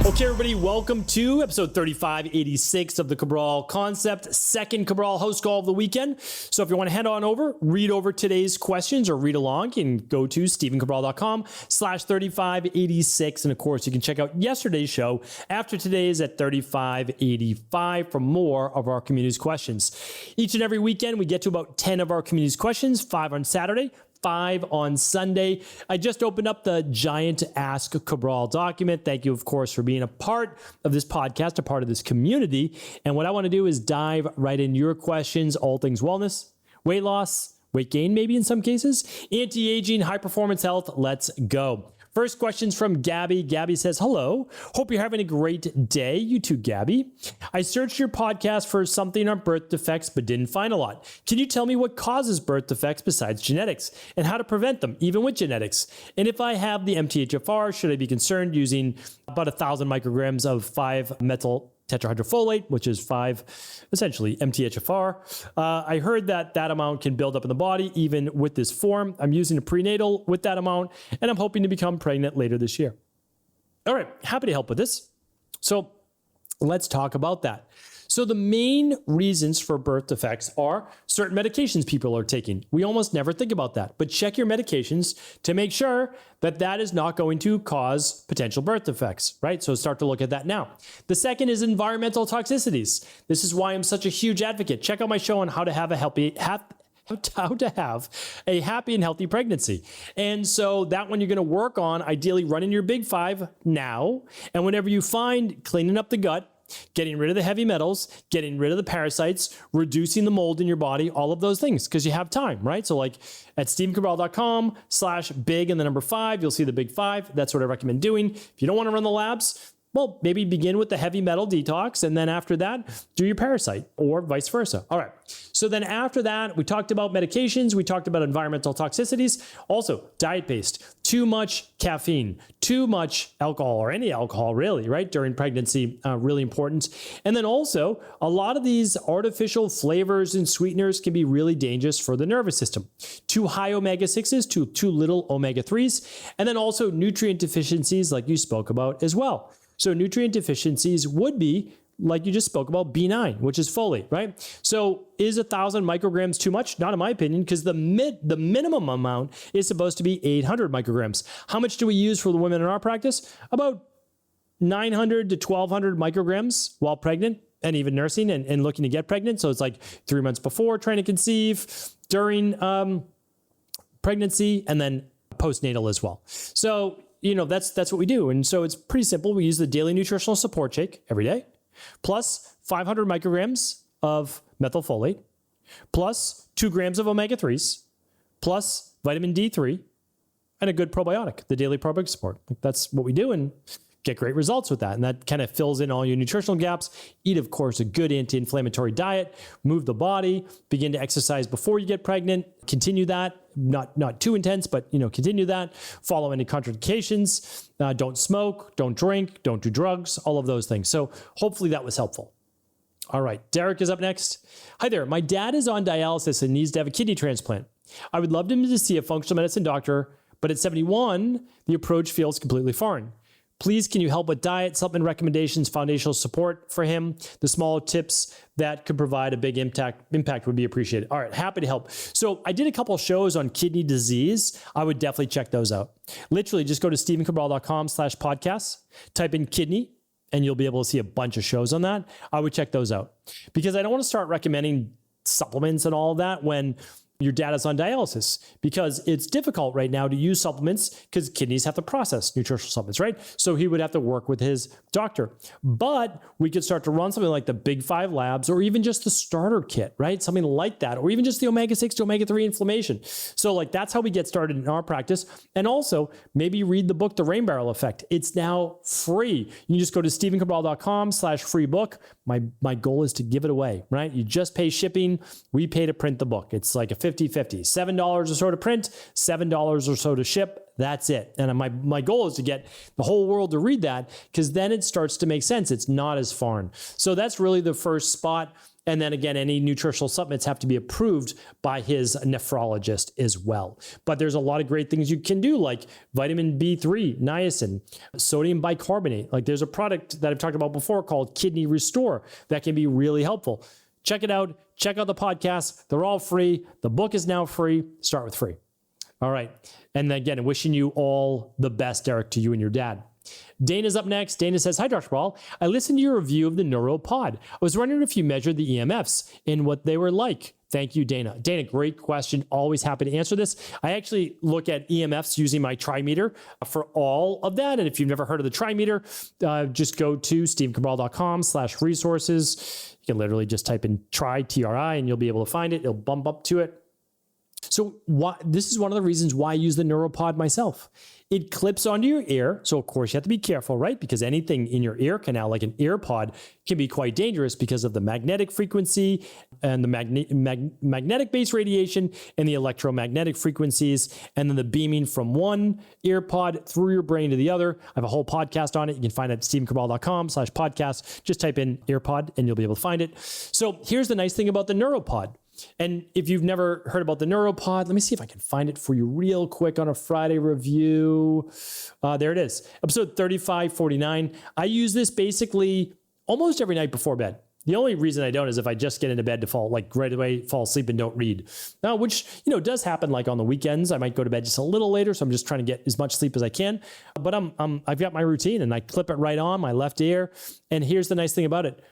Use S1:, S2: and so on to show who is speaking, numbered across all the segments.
S1: Okay, everybody, welcome to episode 3586 of the Cabral Concept, second Cabral HouseCall of the weekend. So if you want to head on over, read over today's questions or read along, you can go to stephencabral.com/3586. And of course, you can check out yesterday's show after today's at 3585 for more of our community's questions. Each and every weekend, we get to about 10 of our community's questions, 5 on Saturday, 5 on Sunday. I just opened up the giant Ask Cabral document. Thank you, of course, for being a part of this podcast, a part of this community. And what I want to do is dive right into your questions, all things wellness, weight loss, weight gain, maybe in some cases, anti-aging, high performance health. Let's go. First question's from Gabby. Gabby says, hello, hope you're having a great day. You too, Gabby. I searched your podcast for something on birth defects, but didn't find a lot. Can you tell me what causes birth defects besides genetics and how to prevent them, even with genetics? And if I have the MTHFR, should I be concerned using about 1,000 micrograms of 5-methyl tetrahydrofolate, which is 5, essentially MTHFR. I heard that amount can build up in the body, even with this form. I'm using a prenatal with that amount, and I'm hoping to become pregnant later this year. All right, happy to help with this. So let's talk about that. So the main reasons for birth defects are certain medications people are taking. We almost never think about that, but check your medications to make sure that that is not going to cause potential birth defects, right? So start to look at that now. The second is environmental toxicities. This is why I'm such a huge advocate. Check out my show on how to have a how to have a happy and healthy pregnancy. And so that one you're going to work on, ideally running your big 5 now. And whenever you find cleaning up the gut, getting rid of the heavy metals, getting rid of the parasites, reducing the mold in your body, all of those things, because you have time, right? So like at stephencabral.com/big and the number 5, you'll see the big 5. That's what I recommend doing. If you don't want to run the labs, well, maybe begin with the heavy metal detox, and then after that, do your parasite, or vice versa. All right. So then after that, we talked about medications. We talked about environmental toxicities. Also, diet-based. Too much caffeine, too much alcohol, or any alcohol really, right? During pregnancy, really important. And then also, a lot of these artificial flavors and sweeteners can be really dangerous for the nervous system. Too high omega-6s, too little omega-3s, and then also nutrient deficiencies like you spoke about as well. So nutrient deficiencies would be, like you just spoke about, B9, which is folate, right? So is 1,000 micrograms too much? Not in my opinion, because the minimum amount is supposed to be 800 micrograms. How much do we use for the women in our practice? About 900 to 1,200 micrograms while pregnant and even nursing and looking to get pregnant. So it's like 3 months before trying to conceive, during pregnancy, and then postnatal as well. So that's what we do. And so it's pretty simple. We use the daily nutritional support shake every day, plus 500 micrograms of methylfolate, plus 2 grams of omega-3s, plus vitamin D3, and a good probiotic, the daily probiotic support. That's what we do, and get great results with that. And that kind of fills in all your nutritional gaps. Eat, of course, a good anti-inflammatory diet, move the body, begin to exercise before you get pregnant, continue that, not too intense, but continue that, follow any contraindications, don't smoke, don't drink, don't do drugs, all of those things. So hopefully that was helpful. All right, Derek is up next. Hi there, my dad is on dialysis and needs to have a kidney transplant. I would love him to see a functional medicine doctor, but at 71, the approach feels completely foreign. Please, can you help with diet, supplement recommendations, foundational support for him? The small tips that could provide a big impact would be appreciated. All right, happy to help. So I did a couple of shows on kidney disease. I would definitely check those out. Literally, just go to stephencabral.com/podcasts, type in kidney, and you'll be able to see a bunch of shows on that. I would check those out because I don't want to start recommending supplements and all of that when your dad is on dialysis, because it's difficult right now to use supplements because kidneys have to process nutritional supplements, right? So he would have to work with his doctor. But we could start to run something like the Big 5 labs, or even just the starter kit, right? Something like that, or even just the omega-6 to omega-3 inflammation. So like that's how we get started in our practice. And also maybe read the book, The Rain Barrel Effect. It's now free. You can just go to stephencabral.com/free book. My goal is to give it away, right? You just pay shipping. We pay to print the book. It's like a 50-50, $7 or so to print, $7 or so to ship. That's it. And my goal is to get the whole world to read that, because then it starts to make sense. It's not as foreign. So that's really the first spot. And then again, any nutritional supplements have to be approved by his nephrologist as well. But there's a lot of great things you can do, like vitamin B3, niacin, sodium bicarbonate. Like there's a product that I've talked about before called Kidney Restore that can be really helpful. Check it out. Check out the podcast. They're all free. The book is now free. Start with free. All right. And again, wishing you all the best, Derek, to you and your dad. Dana's up next. Dana says, hi, Dr. Cabral. I listened to your review of the Neuropod. I was wondering if you measured the EMFs and what they were like. Thank you, Dana. Dana, great question. Always happy to answer this. I actually look at EMFs using my trimeter for all of that. And if you've never heard of the trimeter, just go to stevecabral.com/resources. You can literally just type in TRI, and you'll be able to find it. It'll bump up to it. So this is one of the reasons why I use the Neuropod myself. It clips onto your ear. So of course you have to be careful, right? Because anything in your ear canal, like an earpod, can be quite dangerous because of the magnetic frequency and the magnetic base radiation and the electromagnetic frequencies, and then the beaming from one earpod through your brain to the other. I have a whole podcast on it. You can find it at stevecabral.com/podcast. Just type in earpod and you'll be able to find it. So here's the nice thing about the Neuropod. And if you've never heard about the Neuropod, let me see if I can find it for you real quick on a Friday review. There it is, episode 3549. I use this basically almost every night before bed. The only reason I don't is if I just get into bed to fall, like right away, fall asleep and don't read. Now, which, does happen like on the weekends. I might go to bed just a little later. So I'm just trying to get as much sleep as I can. But I've got my routine and I clip it right on my left ear. And here's the nice thing about it.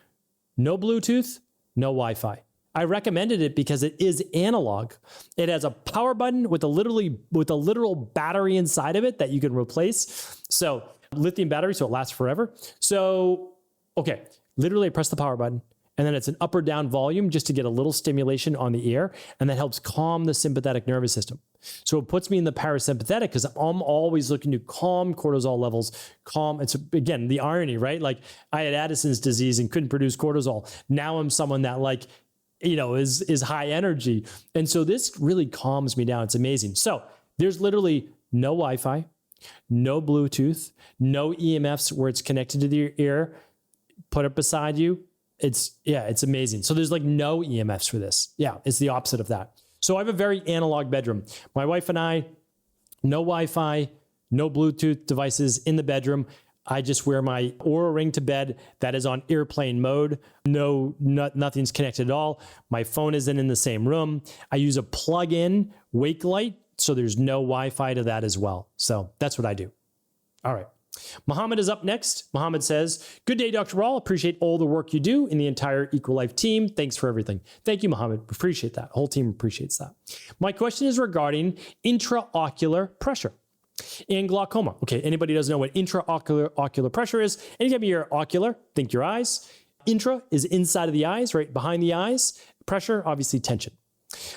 S1: No Bluetooth, no Wi-Fi. I recommended it because it is analog. It has a power button with a literal battery inside of it that you can replace. So lithium battery, so it lasts forever. So, okay, literally I press the power button and then it's an up or down volume just to get a little stimulation on the ear. And that helps calm the sympathetic nervous system. So it puts me in the parasympathetic because I'm always looking to calm cortisol levels, It's again, the irony, right? Like I had Addisons disease and couldn't produce cortisol. Now I'm someone that is high energy. And so this really calms me down. It's amazing. So there's literally no Wi-Fi, no Bluetooth, no EMFs where it's connected to your ear. Put it beside you. It's amazing. So there's like no EMFs for this. Yeah, it's the opposite of that. So I have a very analog bedroom. My wife and I, no Wi-Fi, no Bluetooth devices in the bedroom. I just wear my Oura Ring to bed. That is on airplane mode. Nothing's connected at all. My phone isn't in the same room. I use a plug-in wake light, so there's no Wi-Fi to that as well. So that's what I do. All right. Mohammed is up next. Mohammed says, good day, Dr. Rawl. Appreciate all the work you do in the entire EqualLife team. Thanks for everything. Thank you, Mohammed. Appreciate that. The whole team appreciates that. My question is regarding intraocular pressure and glaucoma. Okay, anybody doesn't know what intraocular pressure is? Anytime you hear ocular, think your eyes. Intra is inside of the eyes, right behind the eyes. Pressure, obviously tension.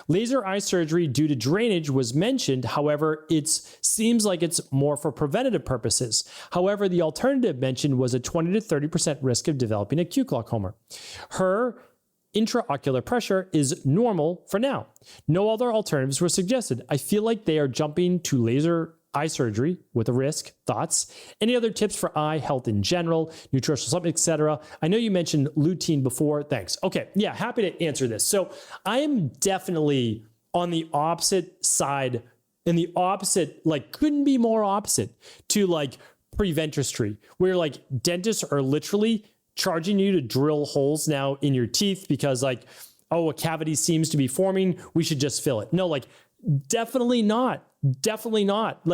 S1: Laser eye surgery due to drainage was mentioned. However, it seems like it's more for preventative purposes. However, the alternative mentioned was a 20 to 30% risk of developing acute glaucoma. Her intraocular pressure is normal for now. No other alternatives were suggested. I feel like they are jumping to laser eye surgery with a risk. Thoughts? Any other tips for eye health in general, nutritional supplements, etc.? I know you mentioned lutein before. Thanks. Okay. Yeah. Happy to answer this. So I am definitely on the opposite side, and the opposite, couldn't be more opposite to preventistry, where dentists are literally charging you to drill holes now in your teeth because a cavity seems to be forming. We should just fill it. No, definitely not. Definitely not.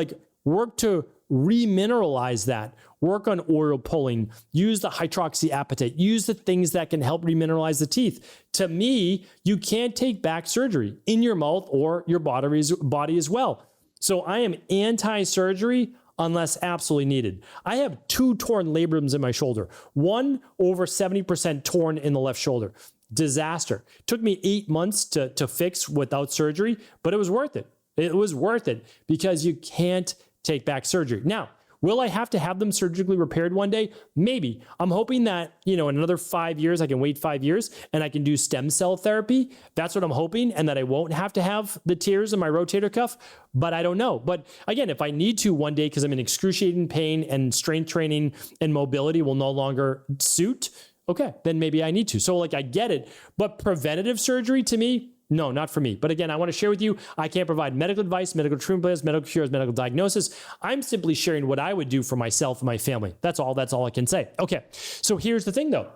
S1: Work to remineralize that. Work on oil pulling. Use the hydroxyapatite. Use the things that can help remineralize the teeth. To me, you can't take back surgery in your mouth or your body as well. So I am anti-surgery unless absolutely needed. I have 2 torn labrums in my shoulder. One over 70% torn in the left shoulder. Disaster. Took me 8 months to fix without surgery, but it was worth it. It was worth it because you can't take back surgery. Now, will I have to have them surgically repaired one day? Maybe. I'm hoping that, in another 5 years, I can wait 5 years and I can do stem cell therapy. That's what I'm hoping, and that I won't have to have the tears in my rotator cuff, but I don't know. But again, if I need to one day because I'm in excruciating pain and strength training and mobility will no longer suit, Okay, then maybe I need to. So like I get it, but preventative surgery to me, no, not for me. But again, I want to share with you, I can't provide medical advice, medical treatment plans, medical cures, medical diagnosis. I'm simply sharing what I would do for myself and my family. That's all I can say. Okay, so here's the thing though.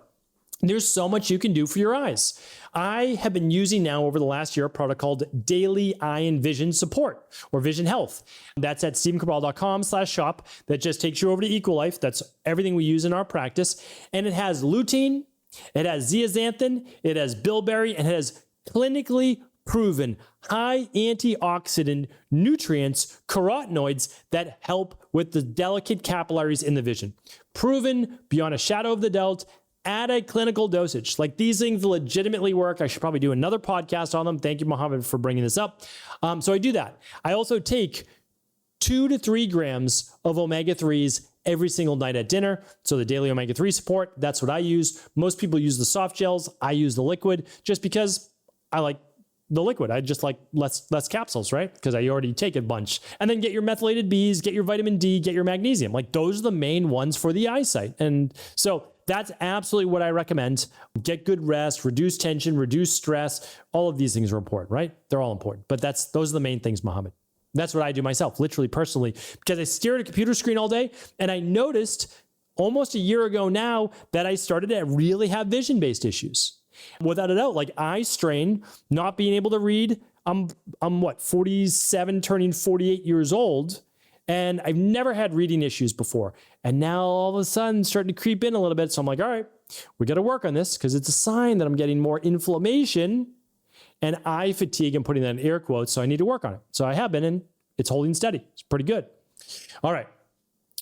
S1: There's so much you can do for your eyes. I have been using now over the last year a product called Daily Eye and Vision Support or Vision Health. That's at StephenCabral.com/shop. That just takes you over to Equalife. That's everything we use in our practice. And it has lutein, it has zeaxanthin, it has bilberry, and it has clinically proven high antioxidant nutrients, carotenoids that help with the delicate capillaries in the vision. Proven beyond a shadow of the doubt at a clinical dosage. Like these things legitimately work. I should probably do another podcast on them. Thank you, Mohammed, for bringing this up. So I do that. I also take 2 to 3 grams of omega-3s every single night at dinner. So the daily omega-3 support, that's what I use. Most people use the soft gels. I use the liquid just because I like the liquid. I just like less capsules, right? Because I already take a bunch. And then get your methylated Bs, get your vitamin D, get your magnesium. Like those are the main ones for the eyesight. And so that's absolutely what I recommend. Get good rest, reduce tension, reduce stress. All of these things are important, right? They're all important. But those are the main things, Mohammed. That's what I do myself, literally, personally, because I stare at a computer screen all day. And I noticed almost a year ago now that I started to really have vision-based issues. Without a doubt, like eye strain, not being able to read. I'm 47, turning 48 years old. And I've never had reading issues before. And now all of a sudden starting to creep in a little bit. So I'm like, all right, we got to work on this because it's a sign that I'm getting more inflammation and eye fatigue. I'm putting that in air quotes. So I need to work on it. So I have been, and it's holding steady. It's pretty good. All right.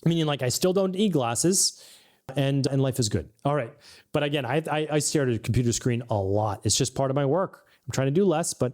S1: Meaning like I still don't need glasses and life is good. All right. But again, I stare at a computer screen a lot. It's just part of my work. I'm trying to do less, but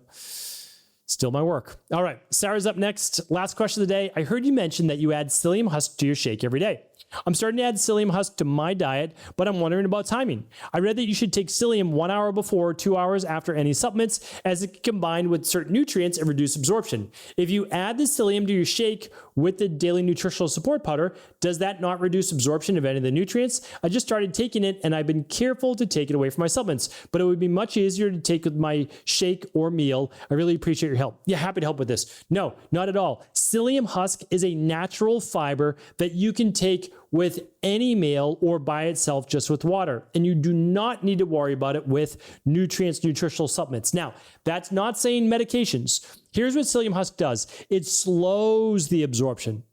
S1: still my work. All right, Sarah's up next. Last question of the day. I heard you mention that you add psyllium husk to your shake every day. I'm starting to add psyllium husk to my diet, but I'm wondering about timing. I read that you should take psyllium 1 hour before, 2 hours after any supplements, as it can combine with certain nutrients and reduce absorption. If you add the psyllium to your shake with the daily nutritional support powder, does that not reduce absorption of any of the nutrients? I just started taking it and I've been careful to take it away from my supplements, but it would be much easier to take with my shake or meal. I really appreciate your help. Yeah, happy to help with this. No, not at all. Psyllium husk is a natural fiber that you can take with any meal or by itself just with water. And you do not need to worry about it with nutritional supplements. Now, that's not saying medications. Here's what psyllium husk does. It slows the absorption.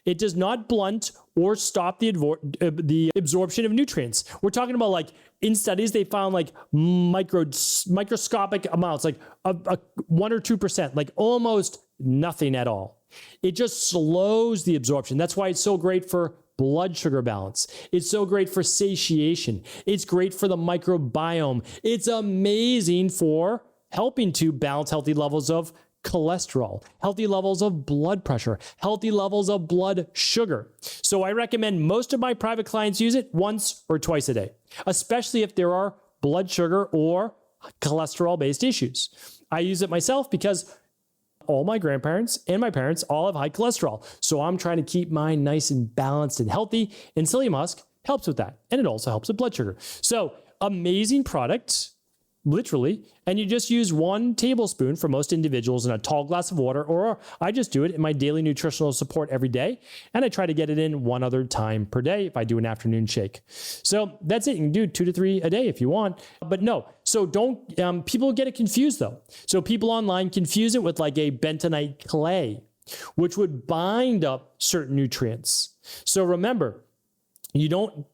S1: It does not blunt or stop the absorption of nutrients. We're talking about like in studies, they found like microscopic amounts, like a 1 or 2%, like almost nothing at all. It just slows the absorption. That's why it's so great for blood sugar balance. It's so great for satiation. It's great for the microbiome. It's amazing for helping to balance healthy levels of cholesterol, healthy levels of blood pressure, healthy levels of blood sugar. So I recommend most of my private clients use it once or twice a day, especially if there are blood sugar or cholesterol-based issues. I use it myself because all my grandparents and my parents all have high cholesterol. So I'm trying to keep mine nice and balanced and healthy. And psyllium husk helps with that. And it also helps with blood sugar. So amazing product, literally. And you just use 1 tablespoon for most individuals in a tall glass of water, or I just do it in my daily nutritional support every day. And I try to get it in 1 other time per day if I do an afternoon shake. So that's it. You can do 2 to 3 a day if you want, but no. So don't, people get it confused though. So people online confuse it with like a bentonite clay, which would bind up certain nutrients. So remember, you don't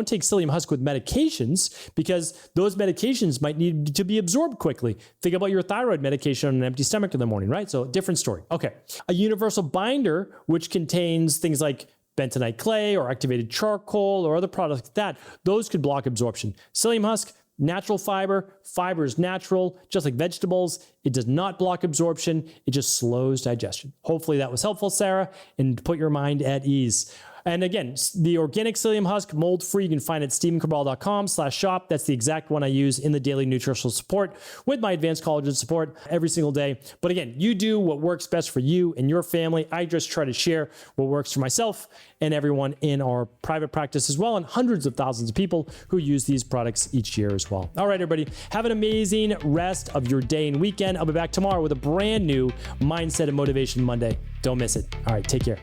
S1: take psyllium husk with medications because those medications might need to be absorbed quickly. Think about your thyroid medication on an empty stomach in the morning, right? So different story. Okay. A universal binder, which contains things like bentonite clay or activated charcoal or other products like that, those could block absorption. Psyllium husk, natural fiber. Fiber is natural, just like vegetables. It does not block absorption. It just slows digestion. Hopefully that was helpful, Sarah, and put your mind at ease. And again, the organic psyllium husk, mold free, you can find it at stephencabral.com/shop. That's the exact one I use in the daily nutritional support with my advanced collagen support every single day. But again, you do what works best for you and your family. I just try to share what works for myself and everyone in our private practice as well, and hundreds of thousands of people who use these products each year as well. All right, everybody, have an amazing rest of your day and weekend. I'll be back tomorrow with a brand new Mindset and Motivation Monday. Don't miss it. All right, take care.